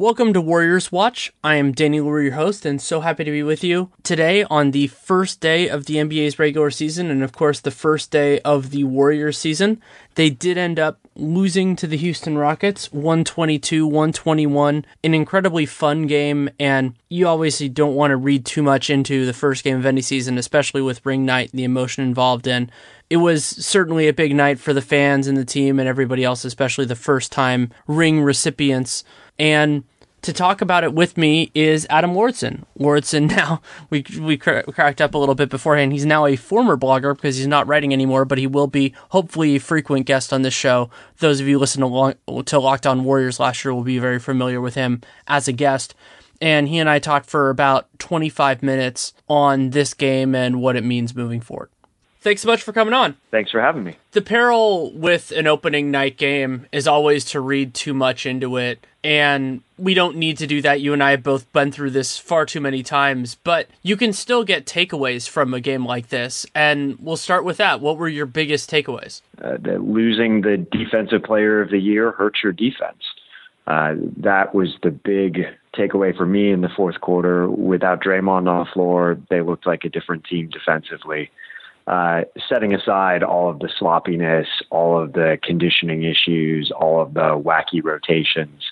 Welcome to Warriors Watch. I am Danny Leroux, your host, and so happy to be with you today on the first day of the NBA's regular season, and of course the first day of the Warriors season. They did end up losing to the Houston Rockets, 122-121, an incredibly fun game, and you obviously don't want to read too much into the first game of any season, especially with ring night and the emotion involved in. It was certainly a big night for the fans and the team and everybody else, especially the first-time ring recipients. And to talk about it with me is Adam Lauridsen. Lauridsen now, we cracked up a little bit beforehand. He's now a former blogger because he's not writing anymore, but he will be hopefully a frequent guest on this show. Those of you listening to Locked On Warriors last year will be very familiar with him as a guest. And he and I talked for about 25 minutes on this game and what it means moving forward. Thanks so much for coming on. Thanks for having me. The peril with an opening night game is always to read too much into it, and we don't need to do that. You and I have both been through this far too many times, but you can still get takeaways from a game like this, and we'll start with that. What were your biggest takeaways? That losing the defensive player of the year hurts your defense. That was the big takeaway for me in the fourth quarter. Without Draymond on the floor, they looked like a different team defensively. Setting aside all of the sloppiness, all of the conditioning issues, all of the wacky rotations,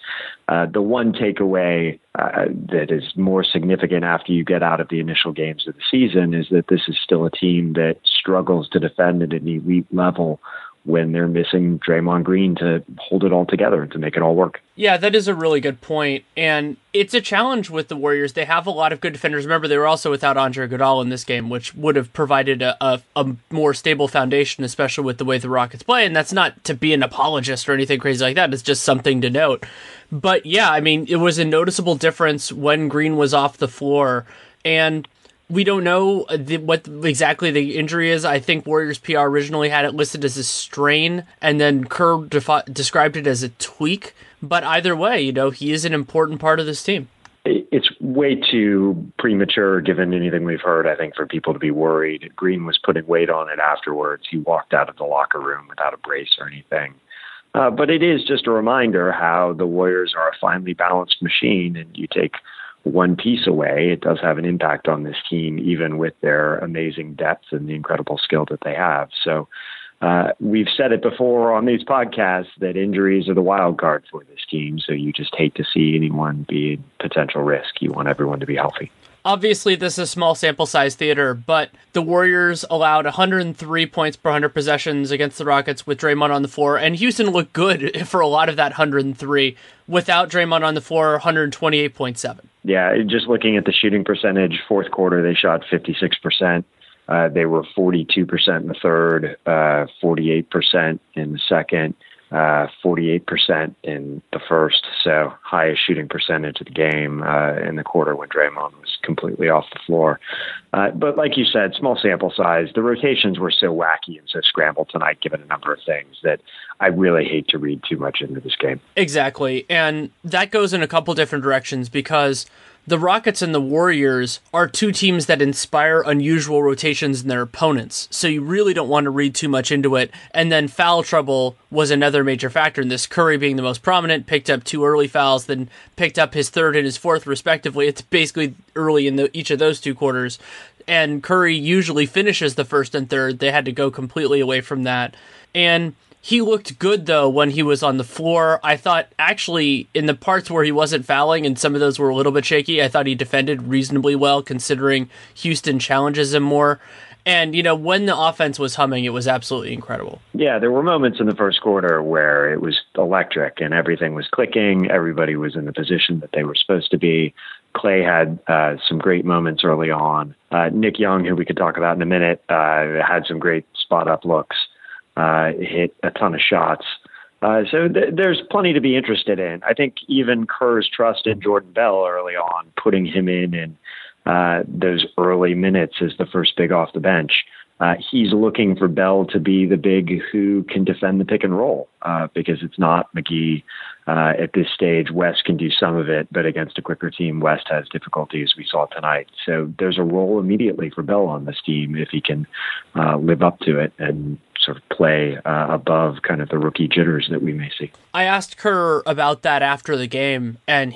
the one takeaway that is more significant after you get out of the initial games of the season is that this is still a team that struggles to defend at an elite level when they're missing Draymond Green to hold it all together and to make it all work. Yeah, that is a really good point. And it's a challenge with the Warriors. They have a lot of good defenders. Remember, they were also without Andre Iguodala in this game, which would have provided a more stable foundation, especially with the way the Rockets play. And that's not to be an apologist or anything crazy like that. It's just something to note. But yeah, I mean, it was a noticeable difference when Green was off the floor. And we don't know what exactly the injury is. I think Warriors PR originally had it listed as a strain, and then Kerr described it as a tweak. But either way, he is an important part of this team. It's way too premature, given anything we've heard, I think, for people to be worried. Green was putting weight on it afterwards. He walked out of the locker room without a brace or anything. But it is just a reminder how the Warriors are a finely balanced machine, and you take one piece away, it does have an impact on this team, even with their amazing depth and the incredible skill that they have. So we've said it before on these podcasts that injuries are the wild card for this team. So you just hate to see anyone be in potential risk. You want everyone to be healthy. Obviously, this is a small sample size theater, but the Warriors allowed 103 points per 100 possessions against the Rockets with Draymond on the floor, and Houston looked good for a lot of that 103. Without Draymond on the floor, 128.7. Yeah, just looking at the shooting percentage, fourth quarter, they shot 56%. They were 42% in the third, 48% in the second, 48% in the first. So highest shooting percentage of the game in the quarter when Draymond was completely off the floor. But like you said, small sample size. The rotations were so wacky and so scrambled tonight, given a number of things, that I really hate to read too much into this game. Exactly. And that goes in a couple different directions because the Rockets and the Warriors are two teams that inspire unusual rotations in their opponents, so you really don't want to read too much into it. And then foul trouble was another major factor in this. Curry being the most prominent, picked up 2 early fouls, then picked up his third and his fourth respectively. It's basically early in each of those 2 quarters. And Curry usually finishes the first and third. They had to go completely away from that. And he looked good, though, when he was on the floor. I thought, actually, in the parts where he wasn't fouling, and some of those were a little bit shaky, I thought he defended reasonably well, considering Houston challenges him more. And, when the offense was humming, it was absolutely incredible. Yeah, there were moments in the first quarter where it was electric and everything was clicking. Everybody was in the position that they were supposed to be. Clay had some great moments early on. Nick Young, who we could talk about in a minute, had some great spot-up looks. Hit a ton of shots. So there's plenty to be interested in. I think even Kerr's trust in Jordan Bell early on, putting him in those early minutes as the first big off the bench, he's looking for Bell to be the big who can defend the pick and roll because it's not McGee. At this stage, West can do some of it, but against a quicker team, West has difficulty, as we saw tonight. So there's a role immediately for Bell on this team if he can live up to it and sort of play above kind of the rookie jitters that we may see. I asked Kerr about that after the game, and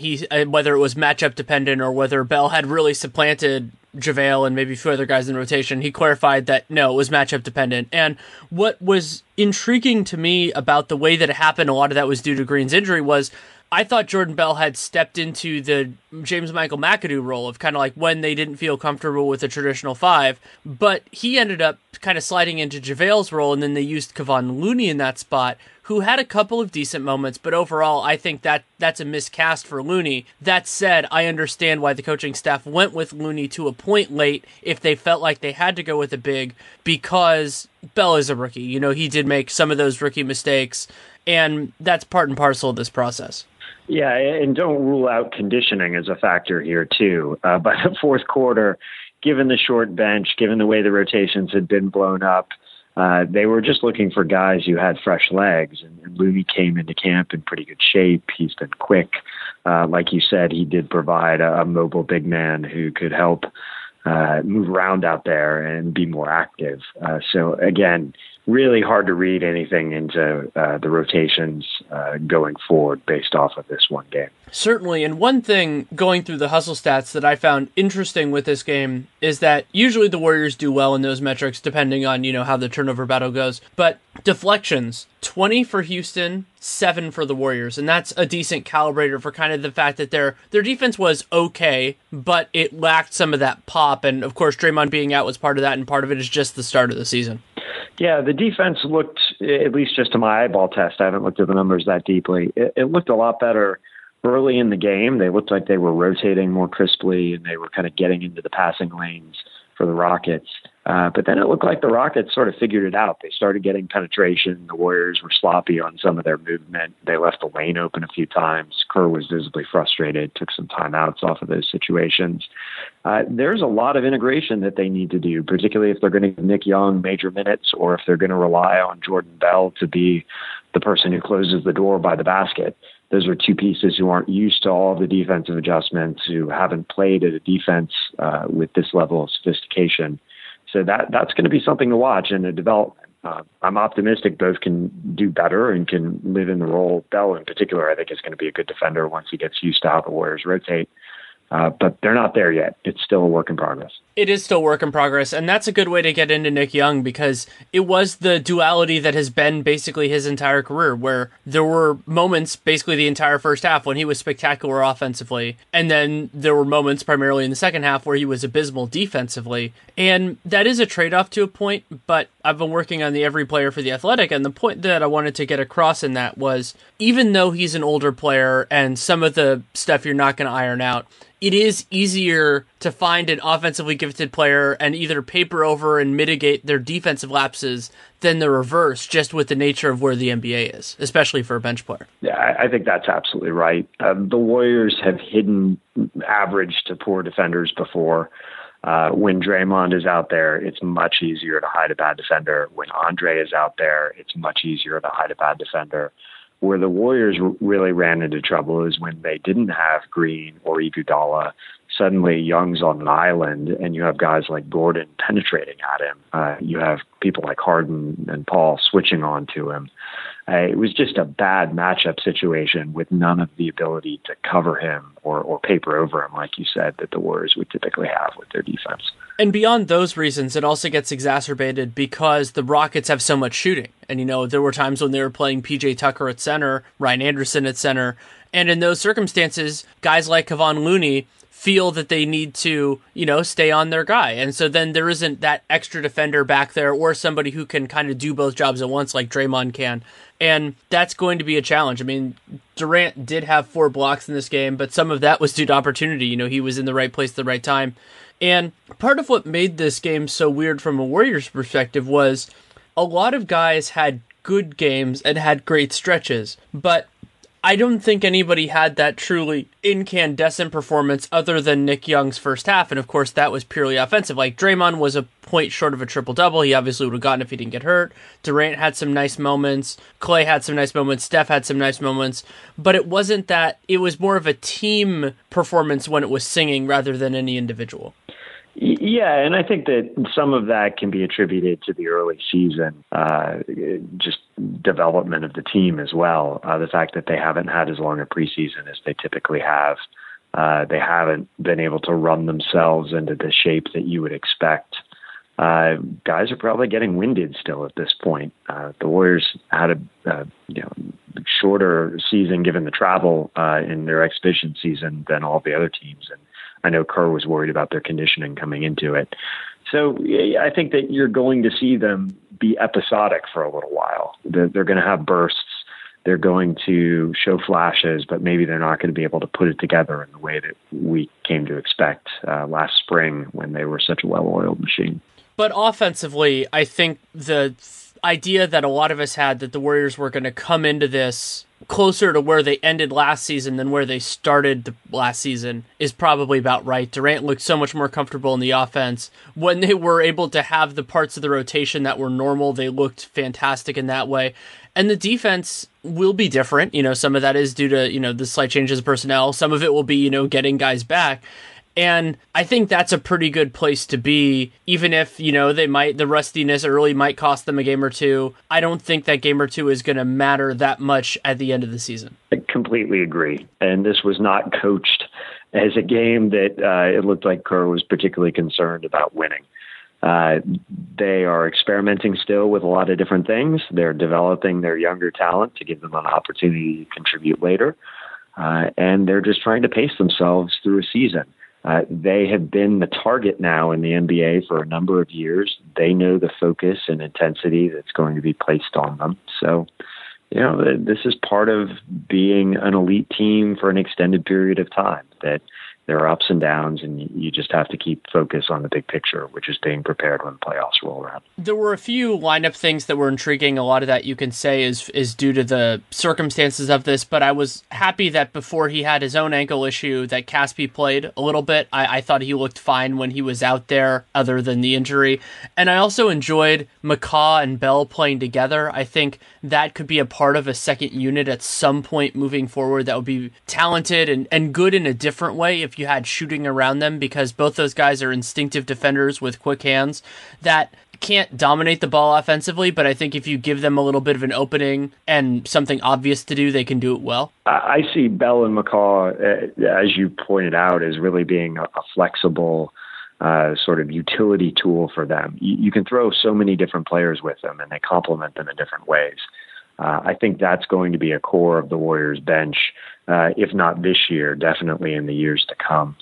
whether it was matchup dependent or whether Bell had really supplanted JaVale and maybe a few other guys in rotation. He clarified that no, it was matchup dependent. And what was intriguing to me about the way that it happened, a lot of that was due to Green's injury, was I thought Jordan Bell had stepped into the James Michael McAdoo role of kind of like when they didn't feel comfortable with the traditional five, but he ended up kind of sliding into JaVale's role, and then they used Kevon Looney in that spot, who had a couple of decent moments, but overall, I think that's a miscast for Looney. That said, I understand why the coaching staff went with Looney to a point late if they felt like they had to go with a big, because Bell is a rookie. You know, he did make some of those rookie mistakes, and that's part and parcel of this process. Yeah, and don't rule out conditioning as a factor here, too. By the fourth quarter, given the short bench, given the way the rotations had been blown up, they were just looking for guys who had fresh legs. And Looney came into camp in pretty good shape. He's been quick. Like you said, he did provide a mobile big man who could help move around out there and be more active. So, again, really hard to read anything into the rotations going forward based off of this one game. Certainly, and one thing going through the hustle stats that I found interesting with this game is that usually the Warriors do well in those metrics depending on, how the turnover battle goes. But deflections, 20 for Houston, 7 for the Warriors, and that's a decent calibrator for kind of the fact that their defense was okay, but it lacked some of that pop, and of course Draymond being out was part of that, and part of it is just the start of the season. Yeah, the defense looked, at least just to my eyeball test, I haven't looked at the numbers that deeply, it looked a lot better early in the game. They looked like they were rotating more crisply and they were kind of getting into the passing lanes for the Rockets. But then it looked like the Rockets sort of figured it out. They started getting penetration. The Warriors were sloppy on some of their movement. They left the lane open a few times. Kerr was visibly frustrated, took some timeouts off of those situations. There's a lot of integration that they need to do, particularly if they're going to give Nick Young major minutes or if they're going to rely on Jordan Bell to be the person who closes the door by the basket. Those are two pieces who aren't used to all of the defensive adjustments, who haven't played at a defense with this level of sophistication. So that's going to be something to watch in the development. I'm optimistic both can do better and can live in the role. Bell in particular, I think, is going to be a good defender once he gets used to how the Warriors rotate. But they're not there yet. It's still a work in progress. It is still work in progress, and that's a good way to get into Nick Young because it was the duality that has been basically his entire career, where there were moments basically the entire first half when he was spectacular offensively, and then there were moments primarily in the second half where he was abysmal defensively, and that is a trade-off to a point, but I've been working on the Every Player for The Athletic, and the point that I wanted to get across in that was, even though he's an older player and some of the stuff you're not going to iron out, it is easier to find an offensively gifted player and either paper over and mitigate their defensive lapses than the reverse, just with the nature of where the NBA is, especially for a bench player. Yeah, I think that's absolutely right. The Warriors have hidden average to poor defenders before. When Draymond is out there, it's much easier to hide a bad defender. When Andre is out there, it's much easier to hide a bad defender. Where the Warriors really ran into trouble is when they didn't have Green or Iguodala. Suddenly Young's on an island and you have guys like Gordon penetrating at him. You have people like Harden and Paul switching on to him. It was just a bad matchup situation with none of the ability to cover him or paper over him, like you said, that the Warriors would typically have with their defense. And beyond those reasons, it also gets exacerbated because the Rockets have so much shooting. And, there were times when they were playing PJ Tucker at center, Ryan Anderson at center. And in those circumstances, guys like Kevon Looney feel that they need to, stay on their guy. And so then there isn't that extra defender back there or somebody who can kind of do both jobs at once like Draymond can. And that's going to be a challenge. I mean, Durant did have 4 blocks in this game, but some of that was due to opportunity. He was in the right place at the right time. And part of what made this game so weird from a Warriors perspective was a lot of guys had good games and had great stretches, but I don't think anybody had that truly incandescent performance other than Nick Young's first half, and of course that was purely offensive. Like, Draymond was a point short of a triple-double. He obviously would have gotten if he didn't get hurt. Durant had some nice moments. Clay had some nice moments. Steph had some nice moments. But it wasn't that. It was more of a team performance when it was singing rather than any individual. Yeah, and I think that some of that can be attributed to the early season, just development of the team as well. The fact that they haven't had as long a preseason as they typically have. They haven't been able to run themselves into the shape that you would expect. Guys are probably getting winded still at this point. The Warriors had a shorter season given the travel in their exhibition season than all the other teams, and I know Kerr was worried about their conditioning coming into it. So I think that you're going to see them be episodic for a little while. They're going to have bursts. They're going to show flashes, but maybe they're not going to be able to put it together in the way that we came to expect last spring when they were such a well-oiled machine. But offensively, I think the idea that a lot of us had that the Warriors were going to come into this closer to where they ended last season than where they started the last season is probably about right. Durant looked so much more comfortable in the offense. When they were able to have the parts of the rotation that were normal, they looked fantastic in that way. And the defense will be different. Some of that is due to, the slight changes of personnel. Some of it will be, getting guys back. And I think that's a pretty good place to be, even if, the rustiness early might cost them a game or two. I don't think that game or two is going to matter that much at the end of the season. I completely agree. And this was not coached as a game that it looked like Kerr was particularly concerned about winning. They are experimenting still with a lot of different things. They're developing their younger talent to give them an opportunity to contribute later. And they're just trying to pace themselves through a season. They have been the target now in the NBA for a number of years. They know the focus and intensity that's going to be placed on them. So, this is part of being an elite team for an extended period of time, that there are ups and downs, and you just have to keep focus on the big picture, which is being prepared when the playoffs roll around. There were a few lineup things that were intriguing. A lot of that you can say is due to the circumstances of this, but I was happy that before he had his own ankle issue that Caspi played a little bit. I thought he looked fine when he was out there other than the injury. And I also enjoyed McCaw and Bell playing together. I think that could be a part of a second unit at some point moving forward that would be talented and good in a different way if you had shooting around them, because both those guys are instinctive defenders with quick hands that can't dominate the ball offensively, but I think if you give them a little bit of an opening and something obvious to do, they can do it well. I see Bell and McCaw, as you pointed out, as really being a flexible sort of utility tool for them. You can throw so many different players with them, and they complement them in different ways. I think that's going to be a core of the Warriors bench, if not this year, definitely in the years to come.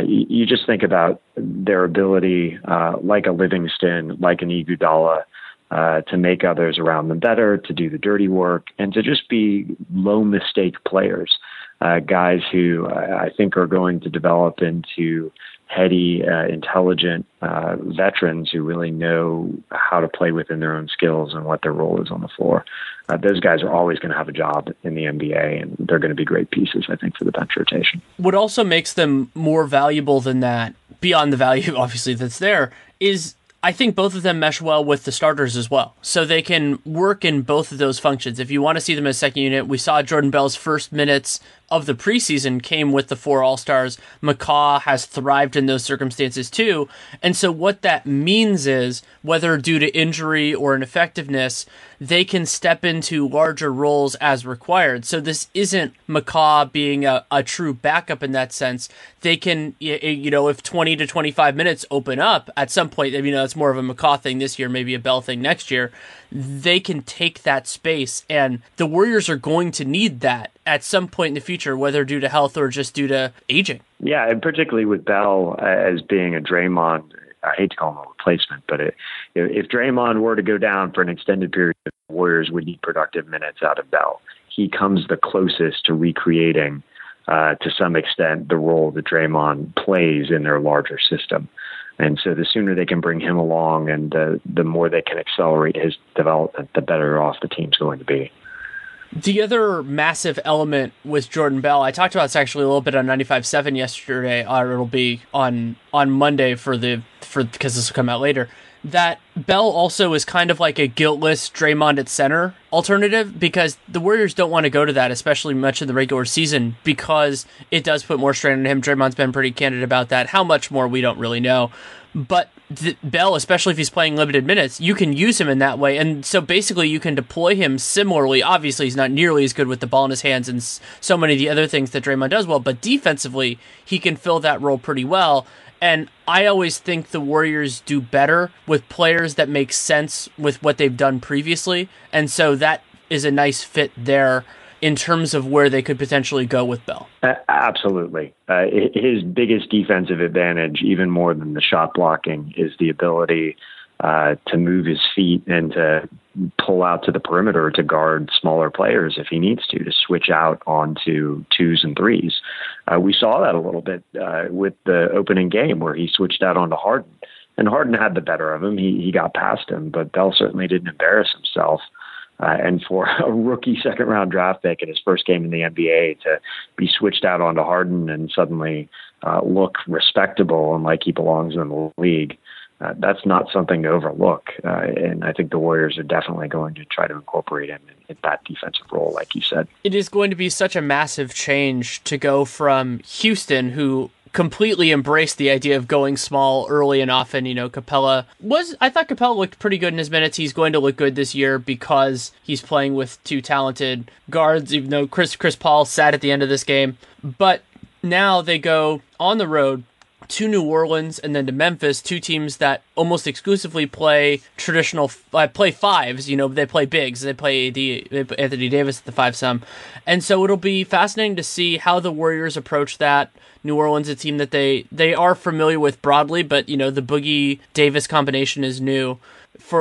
You just think about their ability, like a Livingston, like an Iguodala, to make others around them better, to do the dirty work, and to just be low mistake players, guys who I think are going to develop into heady, intelligent veterans who really know how to play within their own skills and what their role is on the floor. Those guys are always going to have a job in the NBA, and they're going to be great pieces, I think, for the bench rotation. What also makes them more valuable than that, beyond the value, obviously, that's there, is I think both of them mesh well with the starters as well. So they can work in both of those functions. If you want to see them as second unit, we saw Jordan Bell's first minutes of the preseason came with the 4 All-Stars. McCaw has thrived in those circumstances too. And so what that means is, whether due to injury or ineffectiveness, they can step into larger roles as required. So this isn't McCaw being a true backup in that sense. They can, if 20 to 25 minutes open up at some point, it's more of a McCaw thing this year, maybe a Bell thing next year, they can take that space. And the Warriors are going to need that at some point in the future, whether due to health or just due to aging. Yeah, and particularly with Bell as being a Draymond, I hate to call him a replacement, but if Draymond were to go down for an extended period, the Warriors would need productive minutes out of Bell. He comes the closest to recreating, to some extent, the role that Draymond plays in their larger system. And so the sooner they can bring him along and the more they can accelerate his development, the better off the team's going to be. The other massive element with Jordan Bell, I talked about this actually a little bit on 95.7 yesterday, or it'll be on Monday because this will come out later, that Bell also is kind of like a guiltless Draymond at center alternative, because the Warriors don't want to go to that, especially much in the regular season, because it does put more strain on him. Draymond's been pretty candid about that. How much more, we don't really know. But Bell, especially if he's playing limited minutes, you can use him in that way. And so basically you can deploy him similarly. Obviously, he's not nearly as good with the ball in his hands and so many of the other things that Draymond does well, but defensively, he can fill that role pretty well. And I always think the Warriors do better with players that make sense with what they've done previously. And so that is a nice fit there in terms of where they could potentially go with Bell. Absolutely. His biggest defensive advantage, even more than the shot blocking, is the ability to move his feet and to pull out to the perimeter to guard smaller players if he needs to switch out onto twos and threes. We saw that a little bit with the opening game where he switched out onto Harden. And Harden had the better of him. He got past him, but Bell certainly didn't embarrass himself. And for a rookie second-round draft pick in his first game in the NBA to be switched out onto Harden and suddenly look respectable and like he belongs in the league, that's not something to overlook. And I think the Warriors are definitely going to try to incorporate him in that defensive role, like you said. It is going to be such a massive change to go from Houston, who completely embraced the idea of going small early and often. I thought Capella looked pretty good in his minutes. He's going to look good this year because he's playing with two talented guards, even though Chris Paul sat at the end of this game. But now they go on the road to New Orleans and then to Memphis, two teams that almost exclusively play play fives. They play bigs. They play Anthony Davis at the 5-some. And so it'll be fascinating to see how the Warriors approach that. New Orleans, a team that they are familiar with broadly, but the Boogie Davis combination is new.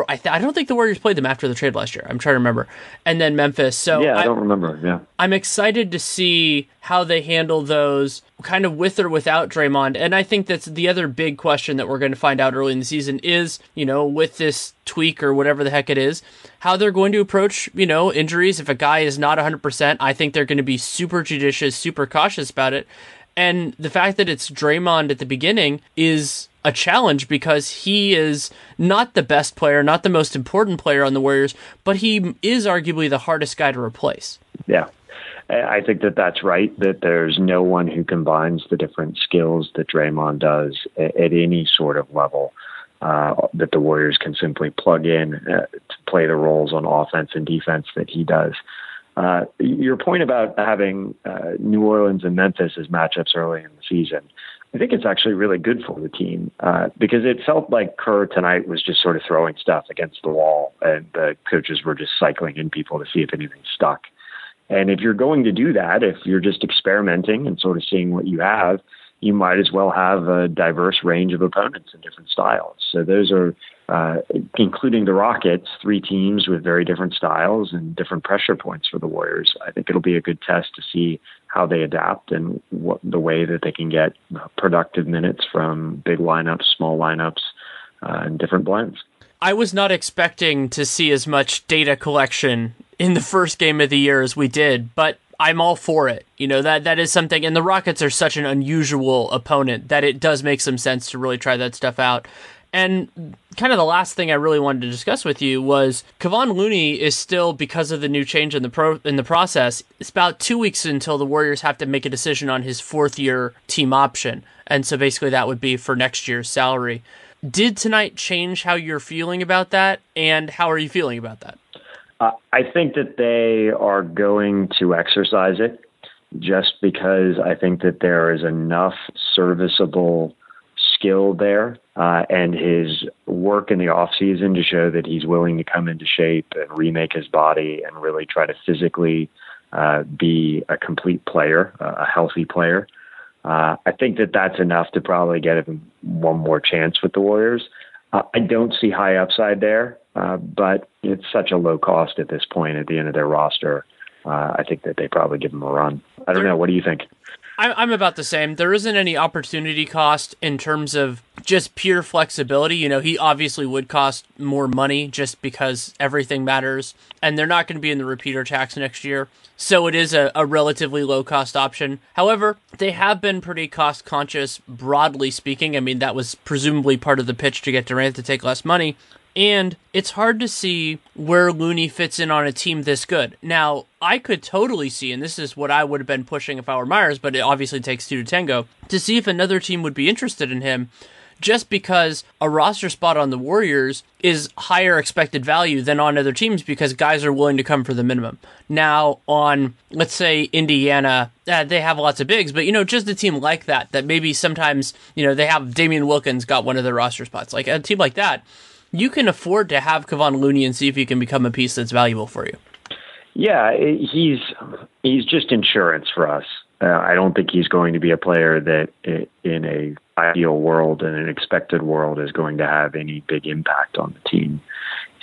I don't think the Warriors played them after the trade last year. I'm trying to remember. And then Memphis. So yeah, I don't remember. Yeah, I'm excited to see how they handle those, kind of with or without Draymond. And I think that's the other big question that we're going to find out early in the season is, with this tweak or whatever the heck it is, how they're going to approach, injuries. If a guy is not 100%, I think they're going to be super judicious, super cautious about it. And the fact that it's Draymond at the beginning is a challenge because he is not the best player, not the most important player on the Warriors, but he is arguably the hardest guy to replace. Yeah, I think that that's right, that there's no one who combines the different skills that Draymond does at any sort of level that the Warriors can simply plug in to play the roles on offense and defense that he does. Your point about having New Orleans and Memphis as matchups early in the season, I think it's actually really good for the team because it felt like Kerr tonight was just sort of throwing stuff against the wall and the coaches were just cycling in people to see if anything stuck. And if you're going to do that, if you're just experimenting and sort of seeing what you have, you might as well have a diverse range of opponents in different styles. So those are, including the Rockets, three teams with very different styles and different pressure points for the Warriors. I think it'll be a good test to see how they adapt and what the way that they can get productive minutes from big lineups, small lineups, and different blends. I was not expecting to see as much data collection in the first game of the year as we did, but I'm all for it. That is something, and the Rockets are such an unusual opponent that it does make some sense to really try that stuff out. And kind of the last thing I really wanted to discuss with you was Kevon Looney is still, because of the new change in the process, it's about 2 weeks until the Warriors have to make a decision on his fourth-year team option. And so basically that would be for next year's salary. Did tonight change how you're feeling about that, and how are you feeling about that? I think that they are going to exercise it just because I think that there is enough serviceable skill there and his work in the offseason to show that he's willing to come into shape and remake his body and really try to physically be a complete player, a healthy player. I think that that's enough to probably get him one more chance with the Warriors. I don't see high upside there, but it's such a low cost at this point at the end of their roster. I think that they probably give him a run. I don't know. What do you think? I'm about the same. There isn't any opportunity cost in terms of just pure flexibility. He obviously would cost more money just because everything matters, and they're not going to be in the repeater tax next year. So it is a relatively low-cost option. However, they have been pretty cost-conscious, broadly speaking. I mean, that was presumably part of the pitch to get Durant to take less money. And it's hard to see where Looney fits in on a team this good. Now, I could totally see, and this is what I would have been pushing if I were Myers, but it obviously takes two to tango, to see if another team would be interested in him, just because a roster spot on the Warriors is higher expected value than on other teams because guys are willing to come for the minimum. Now, on, let's say, Indiana, they have lots of bigs, but, just a team like that maybe sometimes, they have Damian Wilkins got one of their roster spots. Like a team like that, you can afford to have Kevon Looney and see if he can become a piece that's valuable for you. Yeah, he's just insurance for us. I don't think he's going to be a player that in a ideal world and an expected world is going to have any big impact on the team.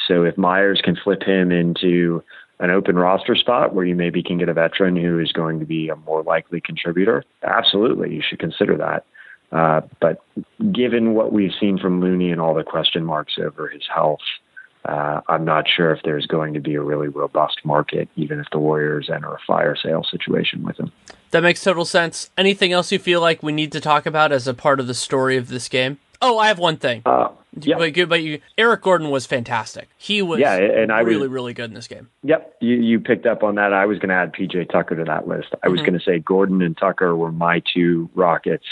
So if Myers can flip him into an open roster spot where you maybe can get a veteran who is going to be a more likely contributor, absolutely, you should consider that. But given what we've seen from Looney and all the question marks over his health, I'm not sure if there's going to be a really robust market, even if the Warriors enter a fire sale situation with him. That makes total sense. Anything else you feel like we need to talk about as a part of the story of this game? Oh, I have one thing. Yeah. But Eric Gordon was fantastic. He was really good in this game. Yep, you picked up on that. I was going to add PJ Tucker to that list. I was going to say Gordon and Tucker were my two Rockets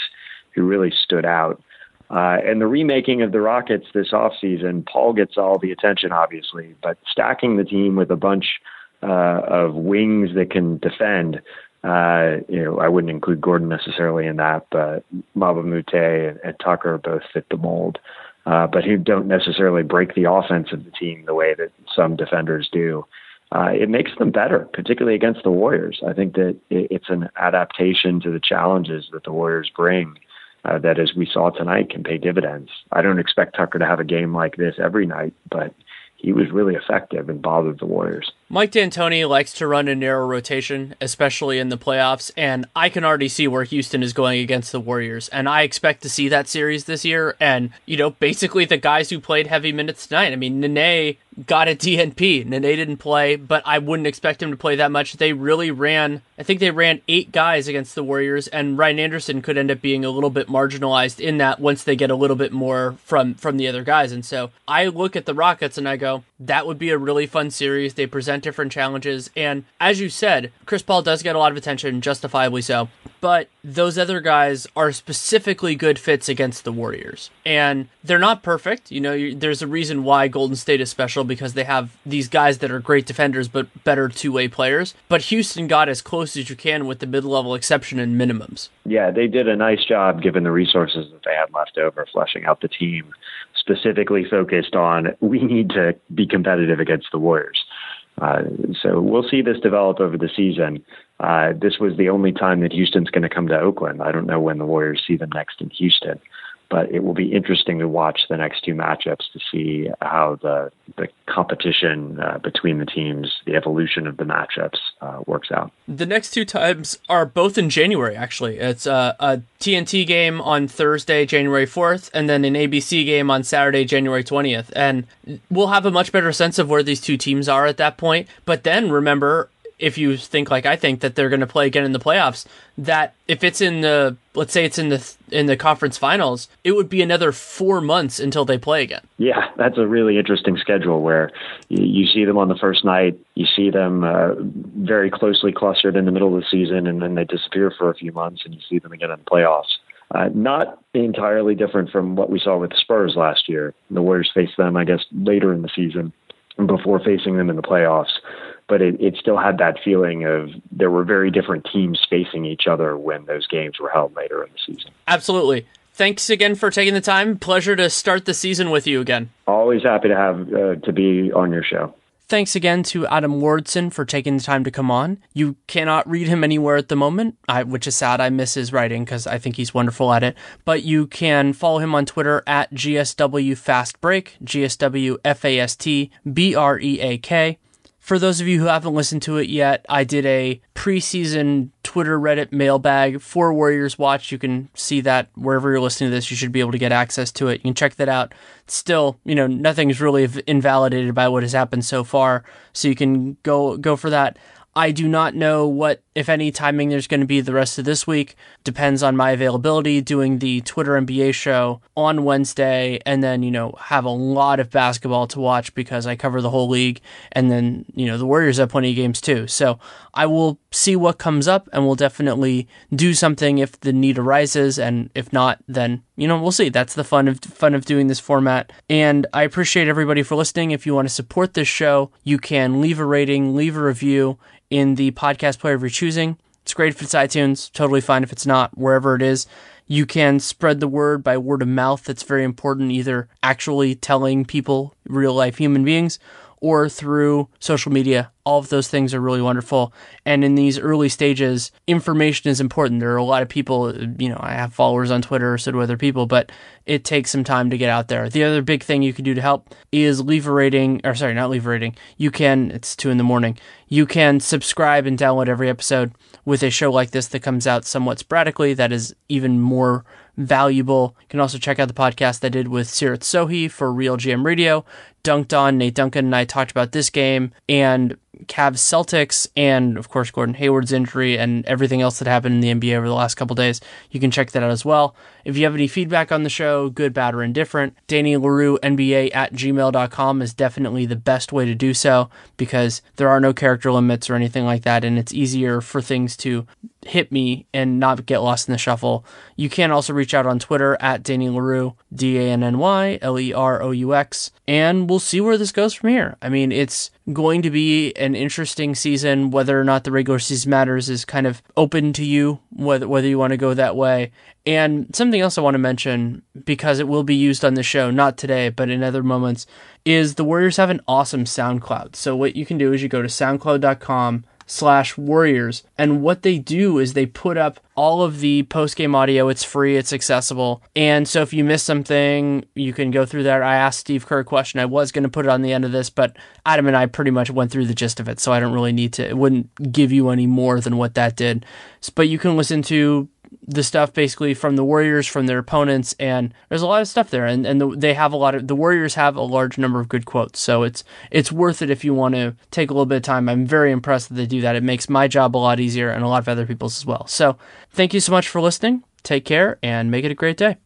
who really stood out. And the remaking of the Rockets this offseason, Paul gets all the attention, obviously, but stacking the team with a bunch of wings that can defend, I wouldn't include Gordon necessarily in that, but Maba Mute and Tucker both fit the mold, but who don't necessarily break the offense of the team the way that some defenders do. It makes them better, particularly against the Warriors. I think that it's an adaptation to the challenges that the Warriors bring. That, as we saw tonight, can pay dividends. I don't expect Tucker to have a game like this every night, but he was really effective and bothered the Warriors. Mike D'Antoni likes to run a narrow rotation, especially in the playoffs, and I can already see where Houston is going against the Warriors, and I expect to see that series this year, and, basically the guys who played heavy minutes tonight. I mean, Nene got a DNP. Nene didn't play, but I wouldn't expect him to play that much. They really ran 8 guys against the Warriors, and Ryan Anderson could end up being a little bit marginalized in that once they get a little bit more from the other guys. And so I look at the Rockets and I go, that would be a really fun series. They present different challenges. And as you said, Chris Paul does get a lot of attention, justifiably so. But those other guys are specifically good fits against the Warriors. And they're not perfect. There's a reason why Golden State is special, because they have these guys that are great defenders but better two-way players. But Houston got as close as you can with the mid-level exception and minimums. Yeah, they did a nice job, given the resources that they had left over, fleshing out the team, specifically focused on, we need to be competitive against the Warriors. So we'll see this develop over the season. This was the only time that Houston's going to come to Oakland. I don't know when the Warriors see them next in Houston, but it will be interesting to watch the next two matchups to see how the competition between the teams, the evolution of the matchups works out. The next two times are both in January, actually. It's a TNT game on Thursday, January 4th, and then an ABC game on Saturday, January 20th. And we'll have a much better sense of where these two teams are at that point. But then remember, if you think like I think that they're going to play again in the playoffs, that if it's let's say it's in the conference finals, it would be another 4 months until they play again. Yeah, that's a really interesting schedule where you see them on the first night, you see them very closely clustered in the middle of the season, and then they disappear for a few months, and you see them again in the playoffs. Not entirely different from what we saw with the Spurs last year. The Warriors faced them, I guess, later in the season before facing them in the playoffs. But it still had that feeling of there were very different teams facing each other when those games were held later in the season. Absolutely. Thanks again for taking the time. Pleasure to start the season with you again. Always happy to have to be on your show. Thanks again to Adam Lauridsen for taking the time to come on. You cannot read him anywhere at the moment, which is sad. I miss his writing because I think he's wonderful at it. But you can follow him on Twitter at GSWFastBreak, GSWFastBreak. For those of you who haven't listened to it yet, I did a preseason Twitter Reddit mailbag for Warriors Watch. You can see that wherever you're listening to this. You should be able to get access to it. You can check that out. Still, nothing's really invalidated by what has happened so far, so you can go for that. I do not know what, if any, timing there's going to be the rest of this week. Depends on my availability, doing the Twitter NBA show on Wednesday, and then, have a lot of basketball to watch because I cover the whole league, and then, the Warriors have plenty of games too. So I will see what comes up, and we'll definitely do something if the need arises, and if not, then, we'll see. That's the fun of doing this format. And I appreciate everybody for listening. If you want to support this show, you can leave a rating, leave a review in the podcast player of your choosing. It's great if it's iTunes, totally fine if it's not, wherever it is. You can spread the word by word of mouth. That's very important, either actually telling people, real life human beings, or through social media. All of those things are really wonderful. And in these early stages, information is important. There are a lot of people, I have followers on Twitter, so do other people, but it takes some time to get out there. The other big thing you can do to help is leave a rating, or sorry, not leave a rating. It's 2 a.m. You can subscribe and download every episode with a show like this that comes out somewhat sporadically. That is even more valuable. You can also check out the podcast I did with Sirat Sohi for Real GM Radio. Dunked On, Nate Duncan and I talked about this game and Cavs Celtics, and of course Gordon Hayward's injury and everything else that happened in the NBA over the last couple days. You can check that out as well. If you have any feedback on the show, good, bad, or indifferent, Danny Leroux NBA at gmail.com is definitely the best way to do so, because there are no character limits or anything like that, and it's easier for things to hit me and not get lost in the shuffle. You can also reach out on Twitter at Danny Leroux, DANNYLEROUX, and we'll see where this goes from here. I mean, it's going to be an interesting season. Whether or not the regular season matters is kind of open to you, whether you want to go that way. And something else I want to mention, because it will be used on the show, not today, but in other moments, is the Warriors have an awesome SoundCloud. So what you can do is you go to soundcloud.com/Warriors, and what they do is they put up all of the post-game audio. It's free, it's accessible, and so if you miss something, you can go through there. I asked Steve Kerr a question. I was going to put it on the end of this, but Adam and I pretty much went through the gist of it, so I don't really need to. It wouldn't give you any more than what that did. But you can listen to the stuff basically from the Warriors, from their opponents, and there's a lot of stuff there, and the Warriors have a large number of good quotes, so it's worth it if you want to take a little bit of time. I'm very impressed that they do that. It makes my job a lot easier and a lot of other people's as well. So thank you so much for listening. Take care and make it a great day.